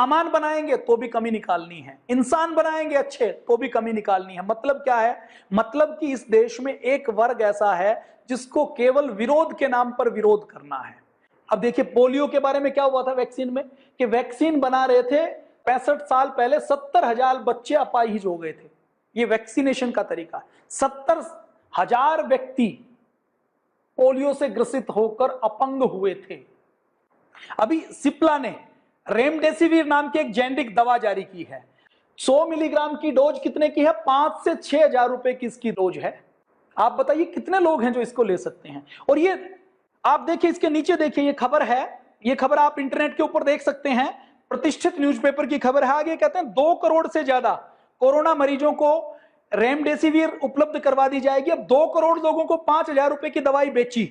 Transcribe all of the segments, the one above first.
सामान बनाएंगे तो भी कमी निकालनी है, इंसान बनाएंगे अच्छे तो भी कमी निकालनी है। मतलब क्या है? मतलब कि इस देश में एक वर्ग ऐसा है जिसको केवल विरोध के नाम पर विरोध करना है। अब देखिए पोलियो के बारे में क्या हुआ था वैक्सीन में, कि वैक्सीन बना रहे थे 65 साल पहले 70,000 बच्चे अपाहिज हो गए थे। ये वैक्सीनेशन का तरीका, 70,000 व्यक्ति पोलियो से ग्रसित होकर अपंग हुए थे। अभी सिप्ला ने रेमडेसिविर नाम की एक जेनेरिक दवा जारी की है। 100 मिलीग्राम की डोज कितने की है? 5 से 6,000 रुपए की इसकी डोज है। आप बताइए कितने लोग हैं जो इसको ले सकते हैं? और ये आप देखिए, इसके नीचे देखिए, ये खबर है, ये खबर आप इंटरनेट के ऊपर देख सकते हैं, प्रतिष्ठित न्यूज़पेपर की खबर है। आगे कहते हैं 2 करोड़ से ज्यादा कोरोना मरीजों को रेमडेसिविर उपलब्ध करवा दी जाएगी। अब 2 करोड़ लोगों को 5,000 रुपए की दवाई बेची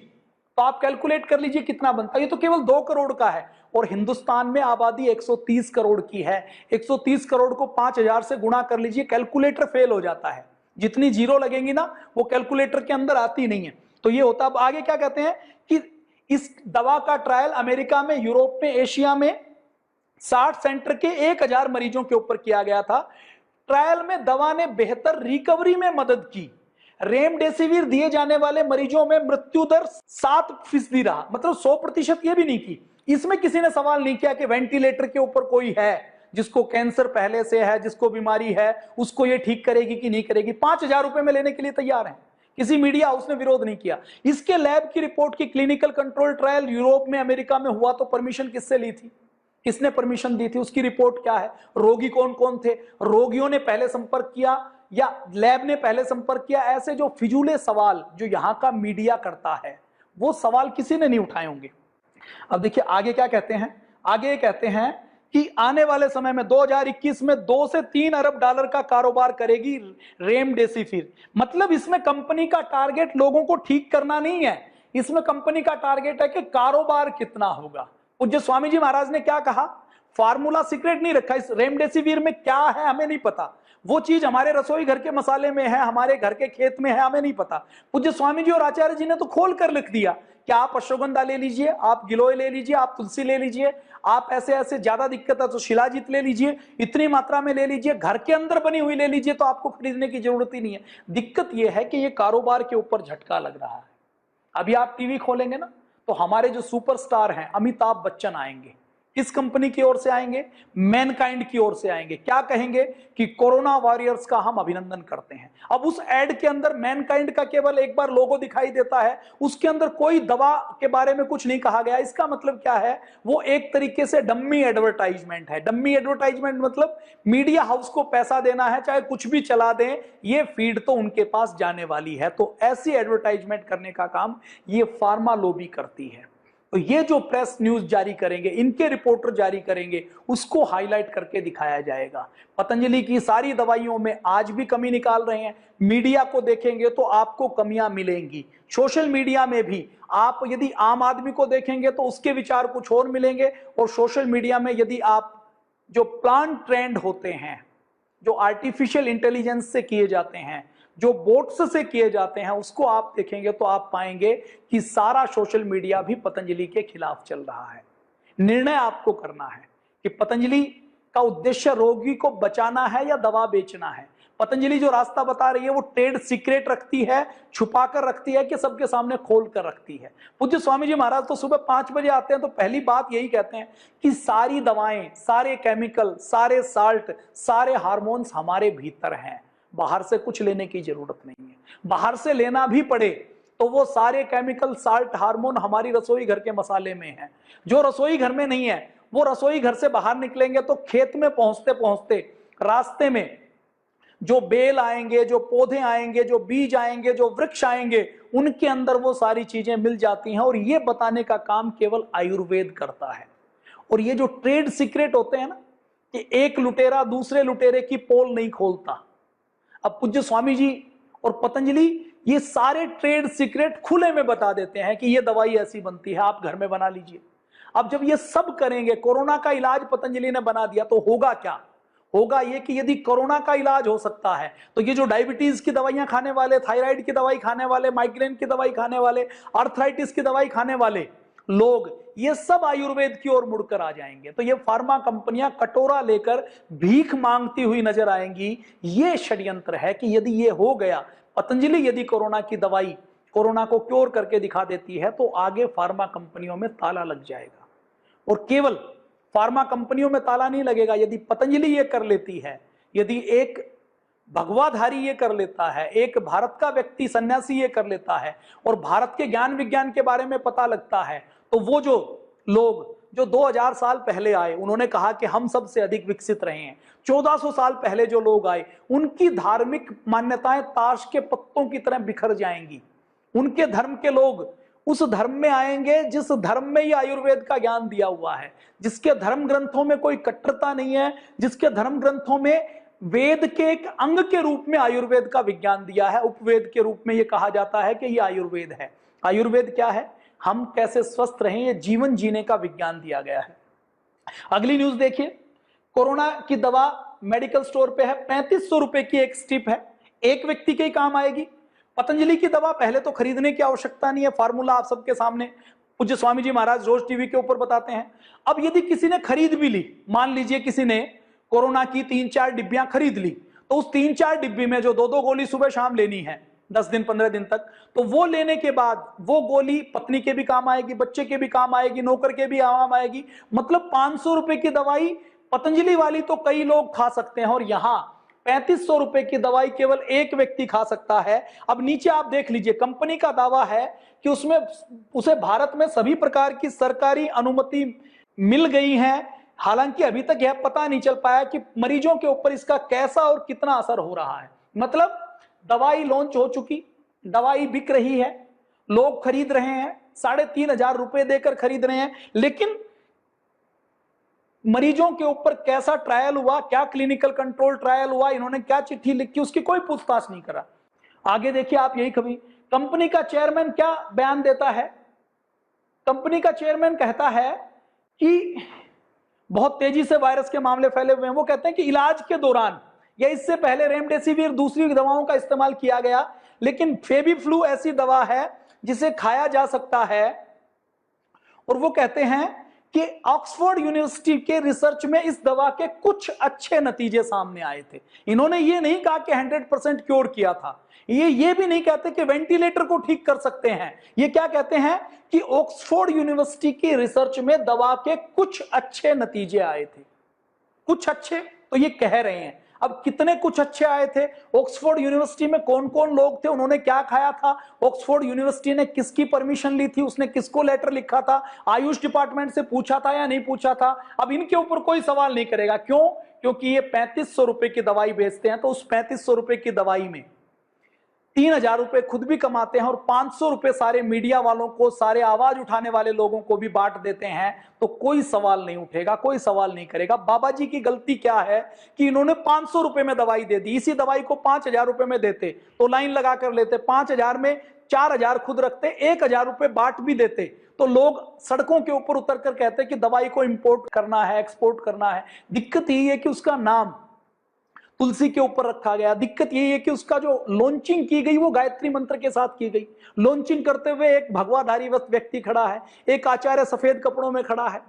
तो आप कैलकुलेट कर लीजिए कितना बनता है। ये तो केवल 2 करोड़ का है और हिंदुस्तान में आबादी 130 करोड़ की है। 130 करोड़ को 5,000 से गुणा कर लीजिए, कैलकुलेटर फेल हो जाता है। जितनी जीरो लगेंगी ना वो कैलकुलेटर के अंदर आती नहीं है। तो ये होता। अब आगे क्या कहते हैं कि इस दवा का ट्रायल अमेरिका में, यूरोप में, एशिया में 60 सेंटर के 1,000 मरीजों के ऊपर किया गया था। ट्रायल में दवा ने बेहतर रिकवरी में मदद की। रेमडेसिविर दिए जाने वाले मरीजों में मृत्यु दर 7% रहा, मतलब 100% ये भी नहीं की। इसमें किसी ने सवाल नहीं किया कि वेंटिलेटर के ऊपर कोई है जिसको कैंसर पहले से है, जिसको बीमारी है, उसको ये ठीक करेगी कि नहीं करेगी। 5,000 रुपए में लेने के लिए तैयार है। किसी मीडिया हाउस ने विरोध नहीं किया। इसके लैब की रिपोर्ट की क्लिनिकल कंट्रोल ट्रायल यूरोप में, अमेरिका में हुआ तो परमिशन किससे ली थी? किसने परमिशन दी थी? उसकी रिपोर्ट क्या है? रोगी कौन कौन थे? रोगियों ने पहले संपर्क किया या लैब ने पहले संपर्क किया? ऐसे जो फिजूले सवाल जो यहां का मीडिया करता है वो सवाल किसी ने नहीं उठाए होंगे। अब देखिए आगे क्या कहते हैं। आगे कहते हैं कि आने वाले समय में 2021 में 2 से 3 अरब डॉलर का कारोबार करेगी रेमडेसिविर। मतलब इसमें कंपनी का टारगेट लोगों को ठीक करना नहीं है, इसमें कंपनी का टारगेट है कि कारोबार कितना होगा। पूज्य स्वामी जी महाराज ने क्या कहा? फार्मूला सीक्रेट नहीं रखा। इस रेमडेसिविर में क्या है हमें नहीं पता, वो चीज हमारे रसोई घर के मसाले में है, हमारे घर के खेत में है, हमें नहीं पता। पूज्य स्वामी जी और आचार्य जी ने तो खोल कर लिख दिया कि आप अश्वगंधा ले लीजिए, आप गिलोय ले लीजिए, आप तुलसी ले लीजिए, आप ऐसे ऐसे ज्यादा दिक्कत है तो शिलाजीत ले लीजिए, इतनी मात्रा में ले लीजिए, घर के अंदर बनी हुई ले लीजिए, तो आपको खरीदने की जरूरत ही नहीं है। दिक्कत यह है कि ये कारोबार के ऊपर झटका लग रहा है। अभी आप टीवी खोलेंगे ना तो हमारे जो सुपरस्टार हैं अमिताभ बच्चन आएंगे। किस कंपनी की ओर से आएंगे? मैनकाइंड की ओर से आएंगे। क्या कहेंगे कि कोरोना वॉरियर्स का हम अभिनंदन करते हैं। अब उस एड के अंदर मैनकाइंड का केवल एक बार लोगो दिखाई देता है, उसके अंदर कोई दवा के बारे में कुछ नहीं कहा गया। इसका मतलब क्या है? वो एक तरीके से डम्मी एडवर्टाइजमेंट है। डम्मी एडवर्टाइजमेंट मतलब मीडिया हाउस को पैसा देना है, चाहे कुछ भी चला दें, ये फीड तो उनके पास जाने वाली है। तो ऐसी एडवर्टाइजमेंट करने का काम ये फार्मा लॉबी करती है। तो ये जो प्रेस न्यूज जारी करेंगे, इनके रिपोर्टर जारी करेंगे, उसको हाईलाइट करके दिखाया जाएगा। पतंजलि की सारी दवाइयों में आज भी कमी निकाल रहे हैं। मीडिया को देखेंगे तो आपको कमियां मिलेंगी। सोशल मीडिया में भी आप यदि आम आदमी को देखेंगे तो उसके विचार कुछ और मिलेंगे। और सोशल मीडिया में यदि आप जो प्लान ट्रेंड होते हैं, जो आर्टिफिशियल इंटेलिजेंस से किए जाते हैं, जो बोट्स से किए जाते हैं, उसको आप देखेंगे तो आप पाएंगे कि सारा सोशल मीडिया भी पतंजलि के खिलाफ चल रहा है। निर्णय आपको करना है कि पतंजलि का उद्देश्य रोगी को बचाना है या दवा बेचना है। पतंजलि जो रास्ता बता रही है वो ट्रेड सीक्रेट रखती है, छुपा कर रखती है कि सबके सामने खोल कर रखती है। पूज्य स्वामी जी महाराज तो सुबह 5 बजे आते हैं तो पहली बात यही कहते हैं कि सारी दवाएं, सारे केमिकल, सारे साल्ट, सारे हार्मोन्स हमारे भीतर हैं, बाहर से कुछ लेने की जरूरत नहीं है। बाहर से लेना भी पड़े तो वो सारे केमिकल, साल्ट, हार्मोन हमारी रसोई घर के मसाले में है। जो रसोई घर में नहीं है वो रसोई घर से बाहर निकलेंगे तो खेत में पहुंचते पहुंचते रास्ते में जो बेल आएंगे, जो पौधे आएंगे, जो बीज आएंगे, जो वृक्ष आएंगे, उनके अंदर वो सारी चीजें मिल जाती हैं। और ये बताने का काम केवल आयुर्वेद करता है। और ये जो ट्रेड सीक्रेट होते हैं ना, कि एक लुटेरा दूसरे लुटेरे की पोल नहीं खोलता। अब पूज्य स्वामी जी और पतंजलि ये सारे ट्रेड सीक्रेट खुले में बता देते हैं कि ये दवाई ऐसी बनती है, आप घर में बना लीजिए। अब जब ये सब करेंगे, कोरोना का इलाज पतंजलि ने बना दिया, तो होगा क्या? होगा ये कि यदि कोरोना का इलाज हो सकता है तो ये जो डायबिटीज की दवाइयां खाने वाले, थायराइड की दवाई खाने वाले, माइग्रेन की दवाई खाने वाले, आर्थराइटिस की दवाई खाने वाले लोग, ये सब आयुर्वेद की ओर मुड़कर आ जाएंगे। तो ये फार्मा कंपनियां कटोरा लेकर भीख मांगती हुई नजर आएंगी। ये षड्यंत्र है कि यदि ये हो गया, पतंजलि यदि कोरोना की दवाई कोरोना को क्योर करके दिखा देती है, तो आगे फार्मा कंपनियों में ताला लग जाएगा। और केवल फार्मा कंपनियों में ताला नहीं लगेगा, यदि पतंजलि ये कर लेती है, यदि एक भगवाधारी ये कर लेता है, एक भारत का व्यक्ति सन्यासी ये कर लेता है और भारत के ज्ञान विज्ञान के बारे में पता लगता है, तो वो जो लोग जो 2000 साल पहले आए, उन्होंने कहा कि हम सबसे अधिक विकसित रहे हैं। 1400 साल पहले जो लोग आए, उनकी धार्मिक मान्यताएं ताश के पत्तों की तरह बिखर जाएंगी। उनके धर्म के लोग उस धर्म में आएंगे जिस धर्म में ये आयुर्वेद का ज्ञान दिया हुआ है, जिसके धर्म ग्रंथों में कोई कट्टरता नहीं है, जिसके धर्म ग्रंथों में वेद के एक अंग के रूप में आयुर्वेद का विज्ञान दिया है। उपवेद के रूप में यह कहा जाता है कि यह आयुर्वेद है। आयुर्वेद क्या है? हम कैसे स्वस्थ रहें, यह जीवन जीने का विज्ञान दिया गया है। अगली न्यूज देखिए, कोरोना की दवा मेडिकल स्टोर पे है, 3500 रुपए की एक स्ट्रिप है, एक व्यक्ति के ही काम आएगी। पतंजलि की दवा पहले तो खरीदने की आवश्यकता नहीं है, फार्मूला आप सबके सामने पूज्य स्वामी जी महाराज रोज टीवी के ऊपर बताते हैं। अब यदि किसी ने खरीद भी ली, मान लीजिए किसी ने कोरोना की 3-4 डिब्बियां खरीद ली, तो उस 3-4 डिब्बी में जो 2-2 गोली सुबह शाम लेनी है 10 दिन 15 दिन तक, तो वो लेने के बाद वो गोली पत्नी के भी काम आएगी, बच्चे के भी काम आएगी, नौकर के भी काम आएगी। मतलब 500 रुपए की दवाई पतंजलि वाली तो कई लोग खा सकते हैं, और यहां 3500 रुपए की दवाई केवल एक व्यक्ति खा सकता है। अब नीचे आप देख लीजिए, कंपनी का दावा है कि उसमें उसे भारत में सभी प्रकार की सरकारी अनुमति मिल गई है। हालांकि अभी तक यह पता नहीं चल पाया कि मरीजों के ऊपर इसका कैसा और कितना असर हो रहा है। मतलब दवाई लॉन्च हो चुकी, दवाई बिक रही है, लोग खरीद रहे हैं, 3500 रुपए देकर खरीद रहे हैं, लेकिन मरीजों के ऊपर कैसा ट्रायल हुआ, क्या क्लिनिकल कंट्रोल ट्रायल हुआ, इन्होंने क्या चिट्ठी लिखी, उसकी कोई पूछताछ नहीं करा। आगे देखिए आप, यही कभी कंपनी का चेयरमैन क्या बयान देता है। कंपनी का चेयरमैन कहता है कि बहुत तेजी से वायरस के मामले फैले हुए हैं। वो कहते हैं कि इलाज के दौरान या इससे पहले रेमडेसिविर दूसरी दवाओं का इस्तेमाल किया गया, लेकिन फेबीफ्लू ऐसी दवा है जिसे खाया जा सकता है। और वो कहते हैं कि ऑक्सफोर्ड यूनिवर्सिटी के रिसर्च में इस दवा के कुछ अच्छे नतीजे सामने आए थे। इन्होंने ये नहीं कहा कि 100% क्योर किया था, ये भी नहीं कहते कि वेंटिलेटर को ठीक कर सकते हैं। ये क्या कहते हैं कि ऑक्सफोर्ड यूनिवर्सिटी की रिसर्च में दवा के कुछ अच्छे नतीजे आए थे। कुछ अच्छे तो ये कह रहे हैं, अब कितने कुछ अच्छे आए थे, ऑक्सफोर्ड यूनिवर्सिटी में कौन कौन लोग थे, उन्होंने क्या खाया था, ऑक्सफोर्ड यूनिवर्सिटी ने किसकी परमिशन ली थी, उसने किसको लेटर लिखा था, आयुष डिपार्टमेंट से पूछा था या नहीं पूछा था। अब इनके ऊपर कोई सवाल नहीं करेगा। क्यों? क्योंकि ये 3500 रुपए की दवाई बेचते हैं, तो उस 3500 रुपए की दवाई में 3000 रुपए खुद भी कमाते हैं और 500 रुपए सारे मीडिया वालों को, सारे आवाज उठाने वाले लोगों को भी बांट देते हैं। तो कोई सवाल नहीं उठेगा, कोई सवाल नहीं करेगा। बाबा जी की गलती क्या है कि इन्होंने 500 रुपए में दवाई दे दी। इसी दवाई को 5000 रुपए में देते तो लाइन लगा कर लेते, 5000 में 4000 खुद रखते, 1000 रुपए बांट भी देते, तो लोग सड़कों के ऊपर उतर कर कहते कि दवाई को इंपोर्ट करना है, एक्सपोर्ट करना है। दिक्कत यही है कि उसका नाम तुलसी के ऊपर रखा गया। दिक्कत यही है कि उसका जो लॉन्चिंग की गई वो गायत्री मंत्र के साथ की गई। लॉन्चिंग करते हुए एक भगवाधारी व्यक्ति खड़ा है, एक आचार्य सफेद कपड़ों में खड़ा है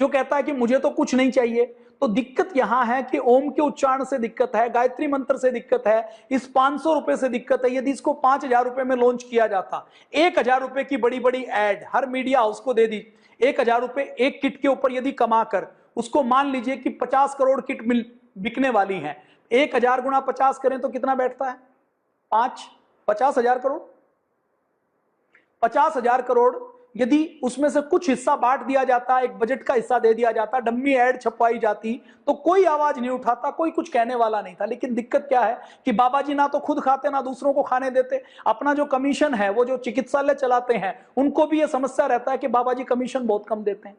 जो कहता है कि मुझे तो कुछ नहीं चाहिए। तो दिक्कत यहां है कि ओम के उच्चारण से दिक्कत है, गायत्री मंत्र से दिक्कत है, इस 500 रुपए से दिक्कत है। यदि इसको 5000 रुपए में लॉन्च किया जाता, 1000 रुपए की बड़ी बड़ी एड हर मीडिया हाउस को दे दी, 1000 रुपए एक किट के ऊपर यदि कमा कर उसको मान लीजिए कि 50 करोड़ किट बिकने वाली है, 1000 गुणा 50 करें तो कितना बैठता है? 50,000 करोड़। 50,000 करोड़ यदि उसमें से कुछ हिस्सा बांट दिया जाता, एक बजट का हिस्सा दे दिया जाता, डम्मी एड छपवाई जाती, तो कोई आवाज नहीं उठाता, कोई कुछ कहने वाला नहीं था। लेकिन दिक्कत क्या है कि बाबा जी ना तो खुद खाते ना दूसरों को खाने देते। अपना जो कमीशन है, वो जो चिकित्सालय चलाते हैं, उनको भी यह समस्या रहता है कि बाबा जी कमीशन बहुत कम देते हैं,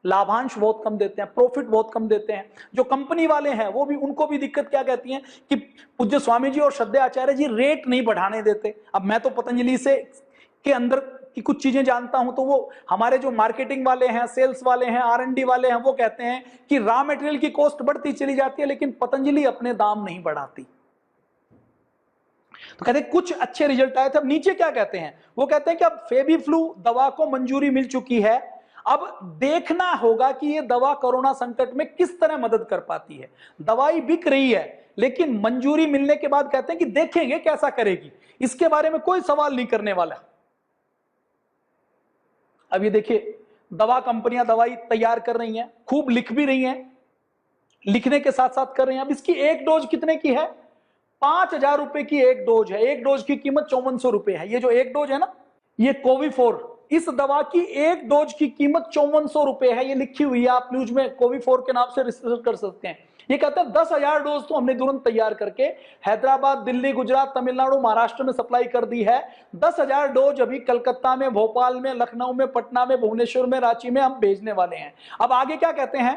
लाभांश बहुत कम देते हैं, प्रॉफिट बहुत कम देते हैं। जो कंपनी वाले हैं वो भी, उनको भी दिक्कत क्या कहती है कि पूज्य स्वामी जी और श्रद्धेय आचार्य जी रेट नहीं बढ़ाने देते। अब मैं तो पतंजलि से के अंदर की कुछ चीजें जानता हूं, तो वो हमारे जो मार्केटिंग वाले हैं, सेल्स वाले हैं, R&D वाले हैं, वो कहते हैं कि रॉ मटेरियल की कॉस्ट बढ़ती चली जाती है, लेकिन पतंजलि अपने दाम नहीं बढ़ाती। तो कहते हैं कुछ अच्छे रिजल्ट आए थे। अब नीचे क्या कहते हैं, वो कहते हैं कि अब फेबीफ्लू दवा को मंजूरी मिल चुकी है, अब देखना होगा कि ये दवा कोरोना संकट में किस तरह मदद कर पाती है। दवाई बिक रही है, लेकिन मंजूरी मिलने के बाद कहते हैं कि देखेंगे कैसा करेगी, इसके बारे में कोई सवाल नहीं करने वाला। अब ये देखिए, दवा कंपनियां दवाई तैयार कर रही हैं, खूब लिख भी रही हैं, लिखने के साथ साथ कर रही हैं। अब इसकी एक डोज कितने की है? 5,000 रुपए की एक डोज है। एक डोज की कीमत 5400 रुपए है। ये जो एक डोज है ना, ये कोविफोर, इस दवा की एक डोज की कीमत 5400 रुपए है। ये लिखी हुई है, आप न्यूज में कोविफोर के नाम से रिसर्च कर सकते हैं। ये कहते हैं 10,000 डोज तो हमने तुरंत तैयार करके हैदराबाद, दिल्ली, गुजरात, तमिलनाडु, महाराष्ट्र में सप्लाई कर दी है। 10,000 डोज अभी कलकत्ता में, भोपाल में, लखनऊ में, पटना में, भुवनेश्वर में, रांची में हम भेजने वाले हैं। अब आगे क्या कहते हैं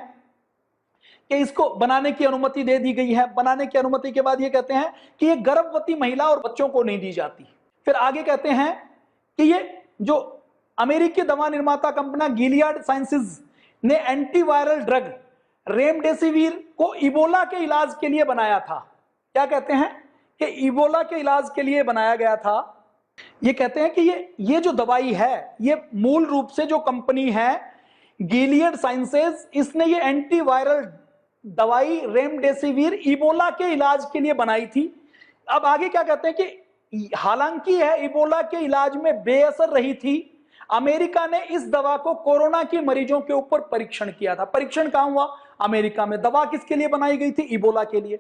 कि इसको बनाने की अनुमति दे दी गई है। बनाने की अनुमति के बाद ये कहते हैं कि ये गर्भवती महिला और बच्चों को नहीं दी जाती। फिर आगे कहते हैं कि ये जो अमेरिकी दवा निर्माता कंपनी गिलियड साइंसेज ने एंटीवायरल ड्रग रेमडेसिविर को इबोला के इलाज के लिए बनाया था। क्या कहते हैं कि इबोला के इलाज के लिए बनाया गया था। ये कहते हैं कि ये जो दवाई है, ये मूल रूप से जो कंपनी है गिलियड साइंसेज, इसने ये एंटीवायरल दवाई रेमडेसिविर इबोला के इलाज के लिए बनाई थी। अब आगे क्या कहते हैं कि हालांकि यह इबोला के इलाज में बेअसर रही थी, अमेरिका ने इस दवा को कोरोना के मरीजों के ऊपर परीक्षण किया था। परीक्षण कहां हुआ? अमेरिका में। दवा किसके लिए बनाई गई थी? इबोला के लिए।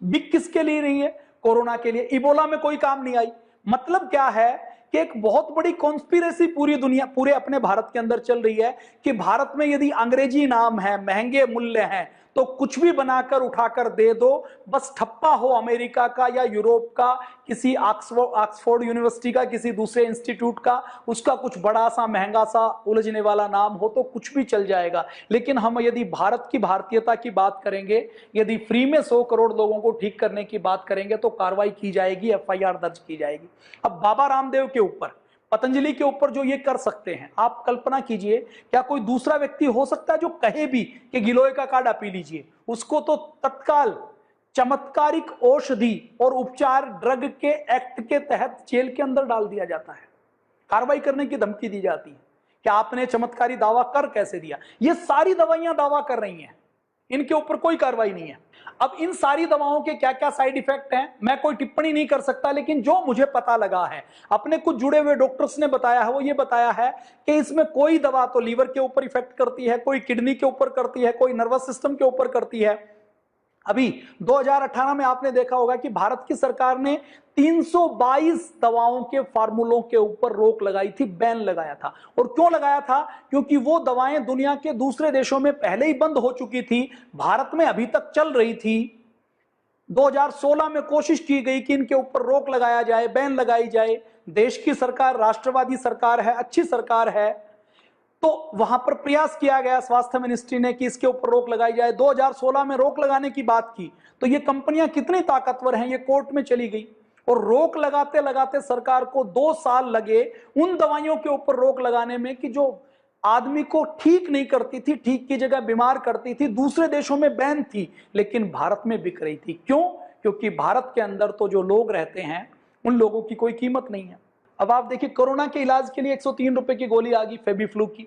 बिक किसके लिए रही है? कोरोना के लिए। इबोला में कोई काम नहीं आई। मतलब क्या है कि एक बहुत बड़ी कॉन्स्पिरेसी पूरी दुनिया, पूरे अपने भारत के अंदर चल रही है कि भारत में यदि अंग्रेजी नाम है, महंगे मूल्य हैं, तो कुछ भी बनाकर उठाकर दे दो, बस ठप्पा हो अमेरिका का या यूरोप का, किसी ऑक्सफोर्ड यूनिवर्सिटी का, किसी दूसरे इंस्टीट्यूट का, उसका कुछ बड़ा सा महंगा सा उलझने वाला नाम हो तो कुछ भी चल जाएगा। लेकिन हम यदि भारत की भारतीयता की बात करेंगे, यदि फ्री में 100 करोड़ लोगों को ठीक करने की बात करेंगे तो कार्रवाई की जाएगी, FIR दर्ज की जाएगी। अब बाबा रामदेव के ऊपर, पतंजलि के ऊपर जो ये कर सकते हैं, आप कल्पना कीजिए, क्या कोई दूसरा व्यक्ति हो सकता है जो कहे भी कि गिलोय का काढ़ा पी लीजिए? उसको तो तत्काल चमत्कारिक औषधि और उपचार ड्रग के एक्ट के तहत जेल के अंदर डाल दिया जाता है, कार्रवाई करने की धमकी दी जाती है कि आपने चमत्कारी दावा कर कैसे दिया। ये सारी दवाइयां दावा कर रही हैं, इनके ऊपर कोई कार्रवाई नहीं है। अब इन सारी दवाओं के क्या क्या साइड इफेक्ट हैं, मैं कोई टिप्पणी नहीं कर सकता, लेकिन जो मुझे पता लगा है, अपने कुछ जुड़े हुए डॉक्टर्स ने बताया है, वो ये बताया है कि इसमें कोई दवा तो लीवर के ऊपर इफेक्ट करती है, कोई किडनी के ऊपर करती है, कोई नर्वस सिस्टम के ऊपर करती है। अभी 2018 में आपने देखा होगा कि भारत की सरकार ने 322 दवाओं के फार्मूलों के ऊपर रोक लगाई थी, बैन लगाया था। और क्यों लगाया था? क्योंकि वो दवाएं दुनिया के दूसरे देशों में पहले ही बंद हो चुकी थी, भारत में अभी तक चल रही थी। 2016 में कोशिश की गई कि इनके ऊपर रोक लगाया जाए, बैन लगाई जाए। देश की सरकार राष्ट्रवादी सरकार है, अच्छी सरकार है, तो वहां पर प्रयास किया गया स्वास्थ्य मिनिस्ट्री ने कि इसके ऊपर रोक लगाई जाए। 2016 में रोक लगाने की बात की तो ये कंपनियां कितनी ताकतवर हैं, ये कोर्ट में चली गई और रोक लगाते लगाते सरकार को 2 साल लगे उन दवाइयों के ऊपर रोक लगाने में कि जो आदमी को ठीक नहीं करती थी, ठीक की जगह बीमार करती थी। दूसरे देशों में बैन थी, लेकिन भारत में बिक रही थी। क्यों? क्योंकि भारत के अंदर तो जो लोग रहते हैं उन लोगों की कोई कीमत नहीं है। अब आप देखिए, कोरोना के इलाज के लिए 103 रुपए की गोली आ गई फेबीफ्लू की।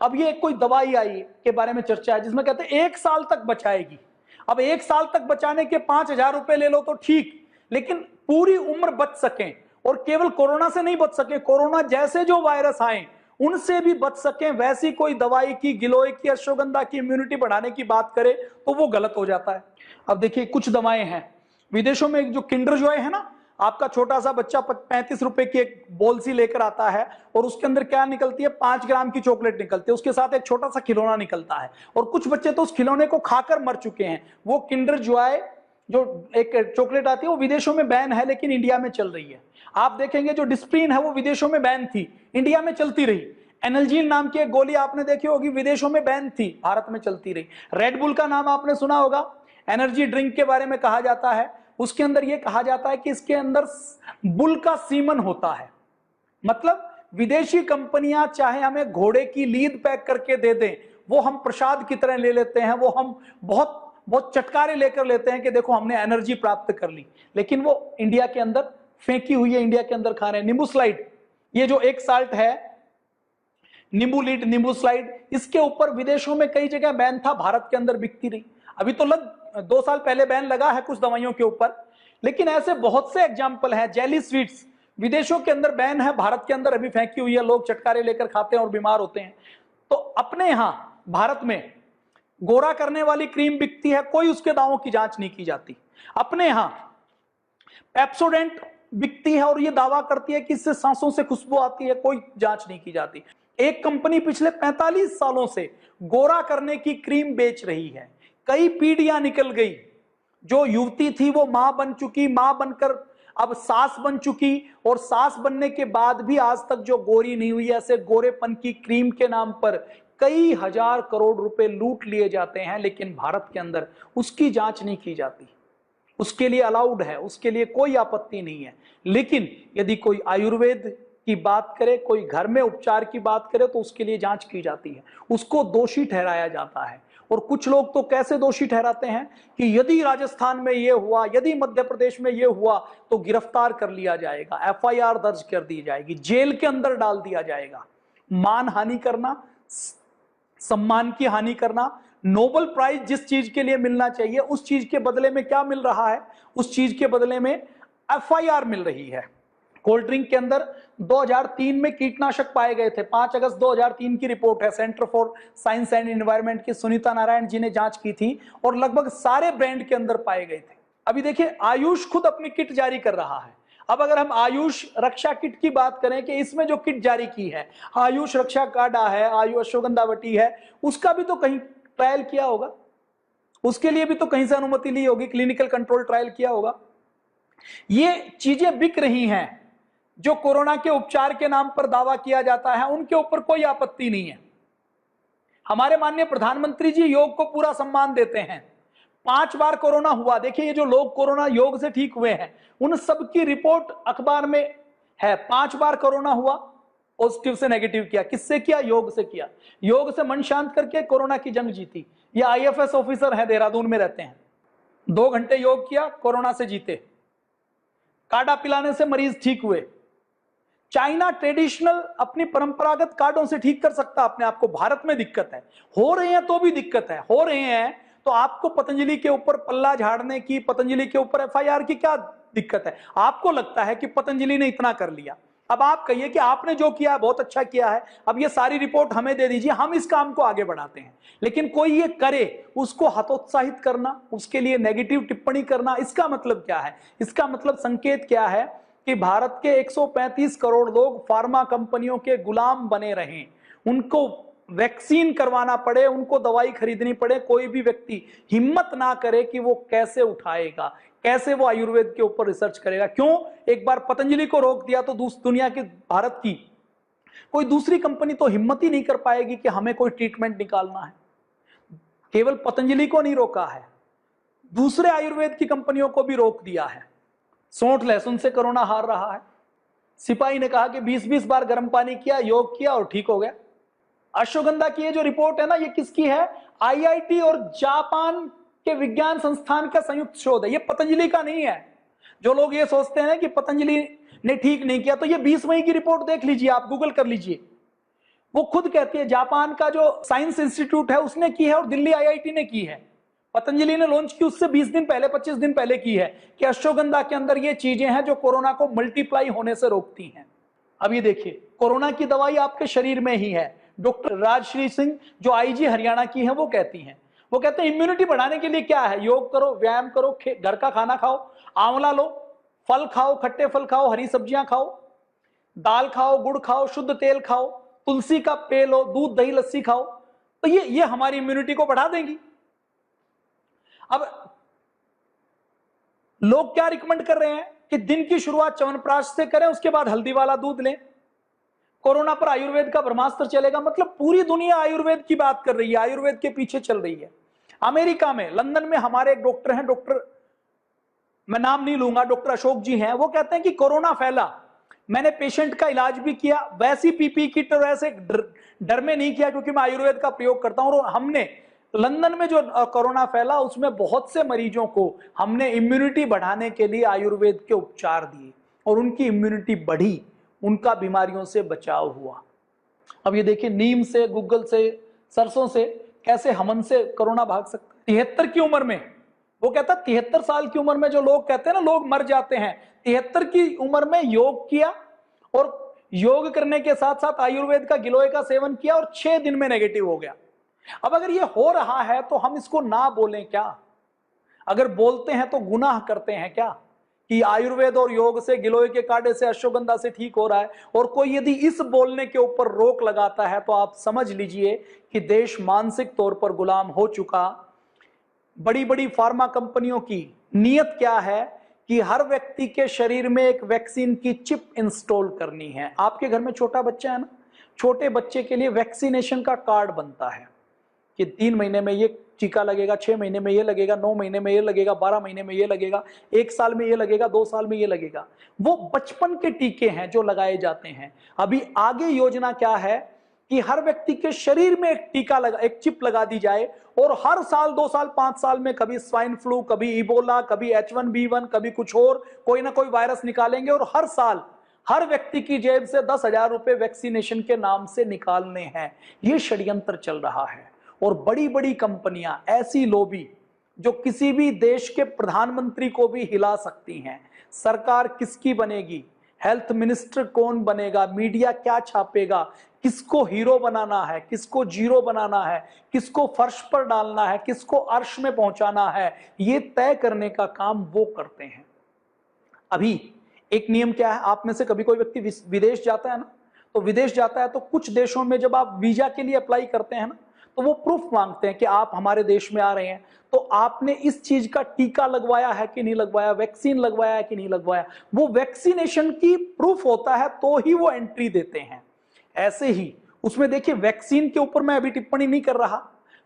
अब ये कोई दवाई आई के बारे में चर्चा है जिसमें कहते हैं 1 साल तक बचाएगी। अब 1 साल तक बचाने के 5,000 रुपए ले लो तो ठीक, लेकिन पूरी उम्र बच सकें, और केवल कोरोना से नहीं बच सके, कोरोना जैसे जो वायरस आए उनसे भी बच सकें, वैसी कोई दवाई की, गिलोय की, अश्वगंधा की इम्यूनिटी बढ़ाने की बात करे तो वो गलत हो जाता है। अब देखिए, कुछ दवाएं हैं विदेशों में, जो किंडर जॉय है ना, आपका छोटा सा बच्चा 35 रुपए की एक बोल सी लेकर आता है और उसके अंदर क्या निकलती है? 5 ग्राम की चॉकलेट निकलती है, उसके साथ एक छोटा सा खिलौना निकलता है, और कुछ बच्चे तो उस खिलौने को खाकर मर चुके हैं। वो किंडर जॉय जो एक चॉकलेट आती है वो विदेशों में बैन है, लेकिन इंडिया में चल रही है। आप देखेंगे जो डिस्प्रिन है वो विदेशों में बैन थी, इंडिया में चलती रही। एनर्जीन नाम की एक गोली आपने देखी होगी, विदेशों में बैन थी, भारत में चलती रही। रेड बुल का नाम आपने सुना होगा, एनर्जी ड्रिंक के बारे में कहा जाता है, उसके अंदर यह कहा जाता है कि इसके अंदर बुल का सीमन होता है। मतलब विदेशी कंपनियां चाहे हमें घोड़े की लीद पैक करके दे दें, वो हम प्रसाद की तरह ले लेते हैं, वो हम बहुत बहुत चटकारे लेकर लेते हैं कि देखो हमने एनर्जी प्राप्त कर ली, लेकिन वो इंडिया के अंदर फेंकी हुई है, इंडिया के अंदर खा रहे हैं। नींबू स्लाइड, ये जो एक साल्ट है, नींबू लीड, नींबू स्लाइड, इसके ऊपर विदेशों में कई जगह बैन था, भारत के अंदर बिकती रही। अभी तो 2 साल पहले बैन लगा है कुछ दवाइयों के ऊपर, लेकिन ऐसे बहुत से एग्जाम्पल हैं। जेली स्वीट्स विदेशों के अंदर बैन है, भारत के अंदर अभी फेंकी हुई है, लोग चटकारे लेकर खाते हैं और बीमार होते हैं। तो अपने यहां भारत में गोरा करने वाली क्रीम बिकती है, कोई उसके दावों की जांच नहीं की जाती। अपने यहां पेप्सोडेंट बिकती है और ये दावा करती है कि इससे सांसों से खुशबू आती है, कोई जांच नहीं की जाती। एक कंपनी पिछले 45 सालों से गोरा करने की क्रीम बेच रही है, कई पीढ़ियां निकल गई। जो युवती थी वो मां बन चुकी, मां बनकर अब सास बन चुकी, और सास बनने के बाद भी आज तक जो गोरी नहीं हुई, ऐसे गोरेपन की क्रीम के नाम पर कई हजार करोड़ रुपए लूट लिए जाते हैं, लेकिन भारत के अंदर उसकी जांच नहीं की जाती। उसके लिए अलाउड है, उसके लिए कोई आपत्ति नहीं है। लेकिन यदि कोई आयुर्वेद की बात करे, कोई घर में उपचार की बात करे, तो उसके लिए जांच की जाती है, उसको दोषी ठहराया जाता है। और कुछ लोग तो कैसे दोषी ठहराते हैं कि यदि राजस्थान में ये हुआ, यदि मध्य प्रदेश में ये हुआ, तो गिरफ्तार कर लिया जाएगा, एफआईआर दर्ज कर दी जाएगी, जेल के अंदर डाल दिया जाएगा। मान हानि करना, सम्मान की हानि करना, नोबेल प्राइज जिस चीज के लिए मिलना चाहिए उस चीज के बदले में क्या मिल रहा है? उस चीज के बदले में एफआईआर मिल रही है। कोल्ड ड्रिंक के अंदर 2003 में कीटनाशक पाए गए थे, 5 अगस्त 2003 की रिपोर्ट है, centre for science and environment की सुनीता नारायण जी ने जांच की थी, और लगभग सारे ब्रांड के अंदर पाए गए थे। अभी देखिए, आयुष खुद अपनी किट जारी कर रहा है। अब अगर हम आयुष रक्षा किट की बात करें कि इसमें जो किट जारी की है, आयुष रक्षा काढ़ा है, आयुष अश्वगंधावटी है, उसका भी तो कहीं ट्रायल किया होगा, उसके लिए भी तो कहीं से अनुमति ली होगी, क्लिनिकल कंट्रोल ट्रायल किया होगा। ये चीजें बिक रही हैं, जो कोरोना के उपचार के नाम पर दावा किया जाता है, उनके ऊपर कोई आपत्ति नहीं है। हमारे माननीय प्रधानमंत्री जी योग को पूरा सम्मान देते हैं। 5 बार कोरोना हुआ, देखिए ये जो लोग कोरोना योग से ठीक हुए हैं, उन सब की रिपोर्ट अखबार में है। 5 बार कोरोना हुआ, पॉजिटिव से नेगेटिव किया, किससे किया? योग से किया। योग से मन शांत करके कोरोना की जंग जीती। ये आईएफएस ऑफिसर है, देहरादून में रहते हैं, 2 घंटे योग किया, कोरोना से जीते। काढ़ा पिलाने से मरीज ठीक हुए। चाइना ट्रेडिशनल अपनी परंपरागत कार्डों से ठीक कर सकता अपने आप को, भारत में दिक्कत है। हो रहे हैं तो भी दिक्कत है, हो रहे हैं तो आपको पतंजलि के ऊपर पल्ला झाड़ने की, पतंजलि के ऊपर एफआईआर की क्या दिक्कत है? आपको लगता है कि पतंजलि ने इतना कर लिया, अब आप कहिए कि आपने जो किया है बहुत अच्छा किया है, अब ये सारी रिपोर्ट हमें दे दीजिए, हम इस काम को आगे बढ़ाते हैं। लेकिन कोई ये करे, उसको हतोत्साहित करना, उसके लिए नेगेटिव टिप्पणी करना, इसका मतलब क्या है? इसका मतलब संकेत क्या है कि भारत के 135 करोड़ लोग फार्मा कंपनियों के गुलाम बने रहें, उनको वैक्सीन करवाना पड़े, उनको दवाई खरीदनी पड़े, कोई भी व्यक्ति हिम्मत ना करे कि वो कैसे उठाएगा, कैसे वो आयुर्वेद के ऊपर रिसर्च करेगा। क्यों? एक बार पतंजलि को रोक दिया तो दुनिया की, भारत की कोई दूसरी कंपनी तो हिम्मत ही नहीं कर पाएगी कि हमें कोई ट्रीटमेंट निकालना है। केवल पतंजलि को नहीं रोका है, दूसरे आयुर्वेद की कंपनियों को भी रोक दिया है। सौंठ लहसुन से कोरोना हार रहा है। सिपाही ने कहा कि 20-20 बार गर्म पानी किया, योग किया और ठीक हो गया। अश्वगंधा की ये जो रिपोर्ट है ना, ये किसकी है? आईआईटी और जापान के विज्ञान संस्थान का संयुक्त शोध है, ये पतंजलि का नहीं है। जो लोग ये सोचते हैं कि पतंजलि ने ठीक नहीं किया, तो ये 20 मई की रिपोर्ट देख लीजिए, आप गूगल कर लीजिए, वो खुद कहती है, जापान का जो साइंस इंस्टीट्यूट है उसने की है और दिल्ली आईआईटी ने की है। पतंजलि ने लॉन्च की उससे 20 दिन पहले, 25 दिन पहले की है कि अश्वगंधा के अंदर ये चीजें हैं जो कोरोना को मल्टीप्लाई होने से रोकती हैं। अब ये देखिए, कोरोना की दवाई आपके शरीर में ही है। डॉक्टर राजश्री सिंह जो आईजी हरियाणा की है, वो कहती हैं, वो कहते हैं इम्यूनिटी बढ़ाने के लिए क्या है? योग करो, व्यायाम करो, घर का खाना खाओ, आंवला लो, फल खाओ, खट्टे फल खाओ, हरी सब्जियां खाओ, दाल खाओ, गुड़ खाओ, शुद्ध तेल खाओ, तुलसी का पेय लो, दूध दही लस्सी खाओ, तो ये हमारी इम्यूनिटी को बढ़ा देंगी। अब लोग क्या रिकमेंड कर रहे हैं कि दिन की शुरुआत च्यवनप्राश से करें, उसके बाद हल्दी वाला दूध लें। कोरोना पर आयुर्वेद का ब्रह्मास्त्र चलेगा, मतलब पूरी दुनिया आयुर्वेद की बात कर रही है, आयुर्वेद के पीछे चल रही है। अमेरिका में, लंदन में हमारे एक डॉक्टर हैं, डॉक्टर, मैं नाम नहीं लूंगा, डॉक्टर अशोक जी हैं, वो कहते हैं कि कोरोना फैला, मैंने पेशेंट का इलाज भी किया, वैसी पीपी किट और ऐसे डर में नहीं किया क्योंकि मैं आयुर्वेद का प्रयोग करता हूं, और हमने लंदन में जो कोरोना फैला उसमें बहुत से मरीजों को हमने इम्यूनिटी बढ़ाने के लिए आयुर्वेद के उपचार दिए और उनकी इम्यूनिटी बढ़ी, उनका बीमारियों से बचाव हुआ। अब ये देखिए, नीम से, गूगल से, सरसों से कैसे हमन से कोरोना भाग सकता है। 73 की उम्र में, वो कहता 73 साल की उम्र में जो लोग कहते हैं ना लोग मर जाते हैं, 73 की उम्र में योग किया और योग करने के साथ साथ आयुर्वेद का गिलोय का सेवन किया और 6 दिन में नेगेटिव हो गया। अब अगर ये हो रहा है तो हम इसको ना बोलें क्या? अगर बोलते हैं तो गुनाह करते हैं क्या कि आयुर्वेद और योग से, गिलोय के काढ़े से, अश्वगंधा से ठीक हो रहा है। और कोई यदि इस बोलने के ऊपर रोक लगाता है तो आप समझ लीजिए कि देश मानसिक तौर पर गुलाम हो चुका। बड़ी बड़ी फार्मा कंपनियों की नीयत क्या है कि हर व्यक्ति के शरीर में एक वैक्सीन की चिप इंस्टॉल करनी है। आपके घर में छोटा बच्चा है ना, छोटे बच्चे के लिए वैक्सीनेशन का कार्ड बनता है कि 3 महीने में ये टीका लगेगा, 6 महीने में ये लगेगा, 9 महीने में ये लगेगा, 12 महीने में ये लगेगा, 1 साल में ये लगेगा, 2 साल में ये लगेगा। वो बचपन के टीके हैं जो लगाए जाते हैं। अभी आगे योजना क्या है कि हर व्यक्ति के शरीर में एक टीका लगा, एक चिप लगा दी जाए और हर साल, 2 साल, 5 साल में कभी स्वाइन फ्लू, कभी इबोला, कभी H1B1, कभी कुछ और कोई ना कोई वायरस निकालेंगे और हर साल हर व्यक्ति की जेब से 10,000 रुपए वैक्सीनेशन के नाम से निकालने हैं। ये षड्यंत्र चल रहा है। और बड़ी बड़ी कंपनियां, ऐसी लॉबी जो किसी भी देश के प्रधानमंत्री को भी हिला सकती हैं। सरकार किसकी बनेगी, हेल्थ मिनिस्टर कौन बनेगा, मीडिया क्या छापेगा, किसको हीरो बनाना है, किसको जीरो बनाना है, किसको फर्श पर डालना है, किसको अर्श में पहुंचाना है, ये तय करने का काम वो करते हैं। अभी एक नियम क्या है, आप में से कभी कोई व्यक्ति विदेश जाता है ना, तो विदेश जाता है तो कुछ देशों में जब आप वीजा के लिए अप्लाई करते हैं ना, तो वो प्रूफ मांगते हैं कि आप हमारे देश में आ रहे हैं तो आपने इस चीज का टीका लगवाया है कि नहीं लगवाया, वैक्सीन लगवाया है कि नहीं लगवाया। वो वैक्सीनेशन की प्रूफ होता है तो ही वो एंट्री देते हैं। ऐसे ही उसमें देखिए, वैक्सीन के ऊपर मैं अभी टिप्पणी नहीं कर रहा।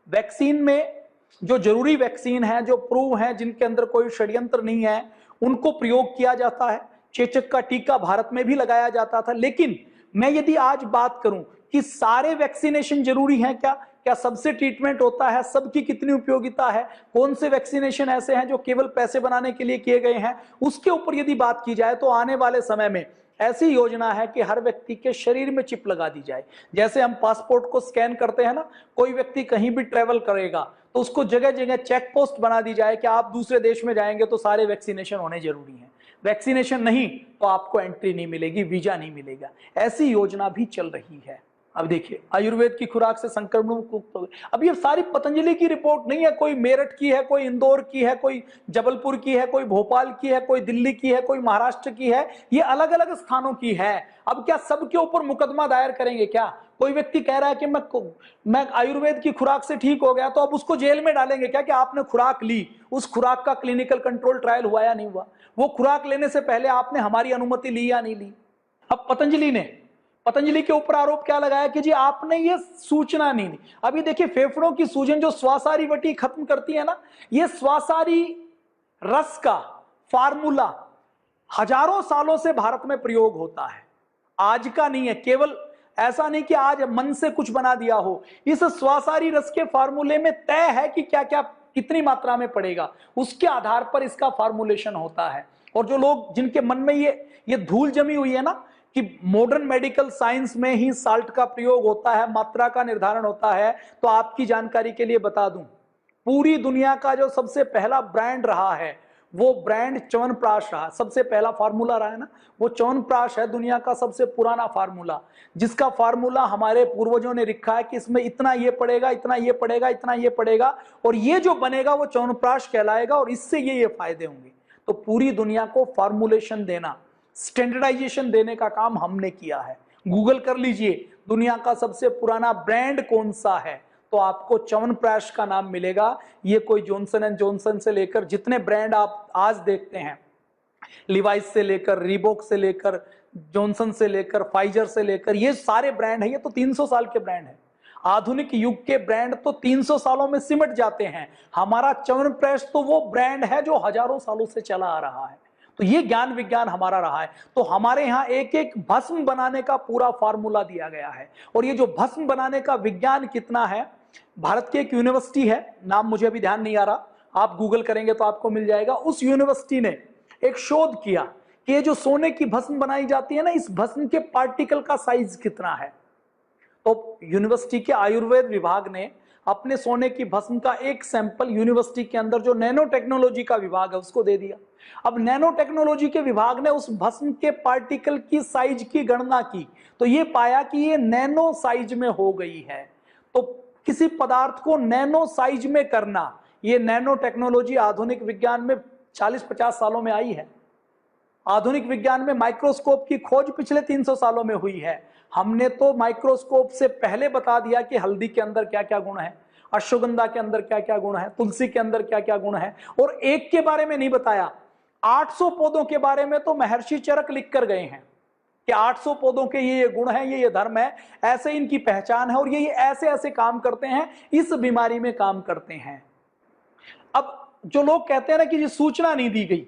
वैक्सीन में जो जरूरी वैक्सीन है, जो प्रूव है, जिनके अंदर कोई षड्यंत्र नहीं है, उनको प्रयोग किया जाता है। चेचक का टीका भारत में भी लगाया जाता था। लेकिन मैं यदि आज बात करूं कि सारे वैक्सीनेशन जरूरी हैं क्या, क्या सबसे ट्रीटमेंट होता है, सबकी कितनी उपयोगिता है, कौन से वैक्सीनेशन ऐसे हैं जो केवल पैसे बनाने के लिए किए गए हैं, उसके ऊपर यदि बात की जाए तो आने वाले समय में ऐसी योजना है कि हर व्यक्ति के शरीर में चिप लगा दी जाए। जैसे हम पासपोर्ट को स्कैन करते हैं ना, कोई व्यक्ति कहीं भी ट्रेवल करेगा तो उसको जगह जगह चेक पोस्ट बना दी जाए कि आप दूसरे देश में जाएंगे तो सारे वैक्सीनेशन होने जरूरी हैं, वैक्सीनेशन नहीं तो आपको एंट्री नहीं मिलेगी, वीजा नहीं मिलेगा। ऐसी योजना भी चल रही है। अब देखिए, आयुर्वेद की खुराक से संक्रमण मुक्त हो गए। अब ये सारी पतंजलि की रिपोर्ट नहीं है, कोई मेरठ की है, कोई इंदौर की है, कोई जबलपुर की है, कोई भोपाल की है, कोई दिल्ली की है, कोई महाराष्ट्र की है, ये अलग अलग स्थानों की है। अब क्या सबके ऊपर मुकदमा दायर करेंगे क्या? कोई व्यक्ति कह रहा है कि मैं आयुर्वेद की खुराक से ठीक हो गया, तो अब उसको जेल में डालेंगे क्या कि आपने खुराक ली, उस खुराक का क्लिनिकल कंट्रोल ट्रायल हुआ या नहीं हुआ, वो खुराक लेने से पहले आपने हमारी अनुमति ली या नहीं ली। अब पतंजलि के ऊपर आरोप क्या लगाया कि जी आपने ये सूचना नहीं दी। अभी देखिए, फेफड़ों की सूजन जो श्वासारी वटी खत्म करती है ना, ये श्वासारी रस का फार्मूला हजारों सालों से भारत में प्रयोग होता है, आज का नहीं है। केवल ऐसा नहीं कि आज मन से कुछ बना दिया हो। इस श्वासारी रस के फार्मूले में तय है कि क्या क्या कितनी मात्रा में पड़ेगा, उसके आधार पर इसका फार्मूलेशन होता है। और जो लोग जिनके मन में ये धूल जमी हुई है ना कि मॉडर्न मेडिकल साइंस में ही साल्ट का प्रयोग होता है, मात्रा का निर्धारण होता है, तो आपकी जानकारी के लिए बता दूं, पूरी दुनिया का जो सबसे पहला ब्रांड रहा है वो ब्रांड च्यवनप्राश रहा। सबसे पहला फार्मूला रहा है ना, वो च्यवनप्राश है, दुनिया का सबसे पुराना फार्मूला, जिसका फार्मूला हमारे पूर्वजों ने लिखा है कि इसमें इतना ये पड़ेगा, इतना ये पड़ेगा, इतना ये पड़ेगा, और ये जो बनेगा वो च्यवनप्राश कहलाएगा और इससे ये फायदे होंगे। तो पूरी दुनिया को फार्मूलेशन देना, स्टैंडर्डाइजेशन देने का काम हमने किया है। गूगल कर लीजिए दुनिया का सबसे पुराना ब्रांड कौन सा है, तो आपको च्यवनप्राश का नाम मिलेगा। ये कोई जॉनसन एंड जॉनसन से लेकर जितने ब्रांड आप आज देखते हैं, लिवाइस से लेकर, रीबॉक से लेकर, जॉनसन से लेकर, फाइजर से लेकर, ये सारे ब्रांड है, ये तो 300 साल के ब्रांड है। आधुनिक युग के ब्रांड तो 300 सालों में सिमट जाते हैं। हमारा च्यवनप्राश तो वो ब्रांड है जो हजारों सालों से चला आ रहा है। तो ये ज्ञान विज्ञान हमारा रहा है। तो हमारे यहाँ एक एक भस्म बनाने का पूरा फार्मूला दिया गया है। और ये जो भस्म बनाने का विज्ञान कितना है, भारत की एक यूनिवर्सिटी है, नाम मुझे अभी ध्यान नहीं आ रहा, आप गूगल करेंगे तो आपको मिल जाएगा। उस यूनिवर्सिटी ने एक शोध किया कि ये जो सोने की भस्म बनाई जाती है ना, इस भस्म के पार्टिकल का साइज कितना है। तो यूनिवर्सिटी के आयुर्वेद विभाग ने अपने सोने की भस्म का एक सैंपल यूनिवर्सिटी के अंदर जो नैनो टेक्नोलॉजी का विभाग है उसको दे दिया। अब नैनो टेक्नोलॉजी के विभाग ने उस भस्म के पार्टिकल की साइज की गणना की तो ये पाया कि ये नैनो साइज में हो गई है। तो किसी पदार्थ को नैनो साइज में करना, ये नैनो टेक्नोलॉजी आधुनिक विज्ञान में 40-50 सालों में आई है। आधुनिक विज्ञान में माइक्रोस्कोप की खोज पिछले 300 सालों में हुई है। हमने तो माइक्रोस्कोप से पहले बता दिया कि हल्दी के अंदर क्या क्या गुण है, अश्वगंधा के अंदर क्या क्या गुण है, तुलसी के अंदर क्या क्या गुण है, और एक के बारे में नहीं बताया। 800 पौधों के बारे में तो महर्षि चरक लिख कर गए हैं कि 800 पौधों के ये गुण हैं, ये धर्म है, ऐसे इनकी पहचान है और ये ऐसे ऐसे काम करते हैं, इस बीमारी में काम करते हैं। अब जो लोग कहते हैं ना कि ये सूचना नहीं दी गई,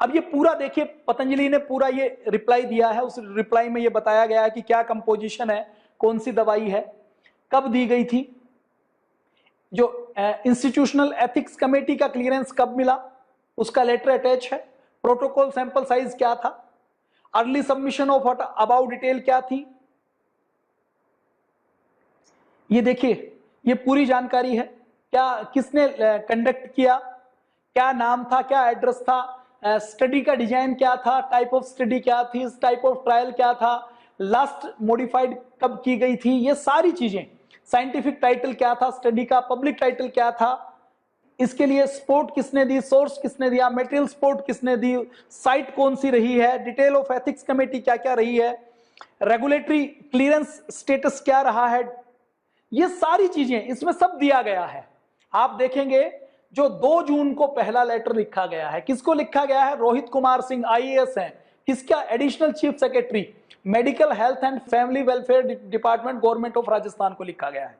अब ये पूरा देखिए पतंजलि ने पूरा ये रिप्लाई दिया है। उस रिप्लाई में ये बताया गया है कि क्या कंपोजिशन है, कौन सी दवाई है, कब दी गई थी, जो इंस्टीट्यूशनल एथिक्स कमेटी का क्लियरेंस कब मिला, उसका लेटर अटैच है, प्रोटोकॉल सैंपल साइज क्या था, early submission of about detail क्या थी। ये देखिए ये पूरी जानकारी है, क्या किसने कंडक्ट किया, क्या नाम था, क्या एड्रेस था, स्टडी का डिजाइन क्या था, टाइप ऑफ स्टडी क्या थी, टाइप ऑफ ट्रायल क्या था, लास्ट मॉडिफाइड कब की गई थी, ये सारी चीजें, साइंटिफिक टाइटल क्या था स्टडी का, पब्लिक टाइटल क्या था, इसके लिए सपोर्ट किसने दी, सोर्स किसने दिया, मटेरियल सपोर्ट किसने दी, साइट कौन सी रही है, डिटेल ऑफ एथिक्स कमेटी क्या क्या रही है, रेगुलेटरी क्लियरेंस स्टेटस क्या रहा है, ये सारी चीजें इसमें सब दिया गया है। आप देखेंगे जो 2 जून को पहला लेटर लिखा गया है, किसको लिखा गया है, रोहित कुमार सिंह IAS हैं, किसका, additional chief secretary medical health and family welfare department government of Rajasthan को लिखा गया है।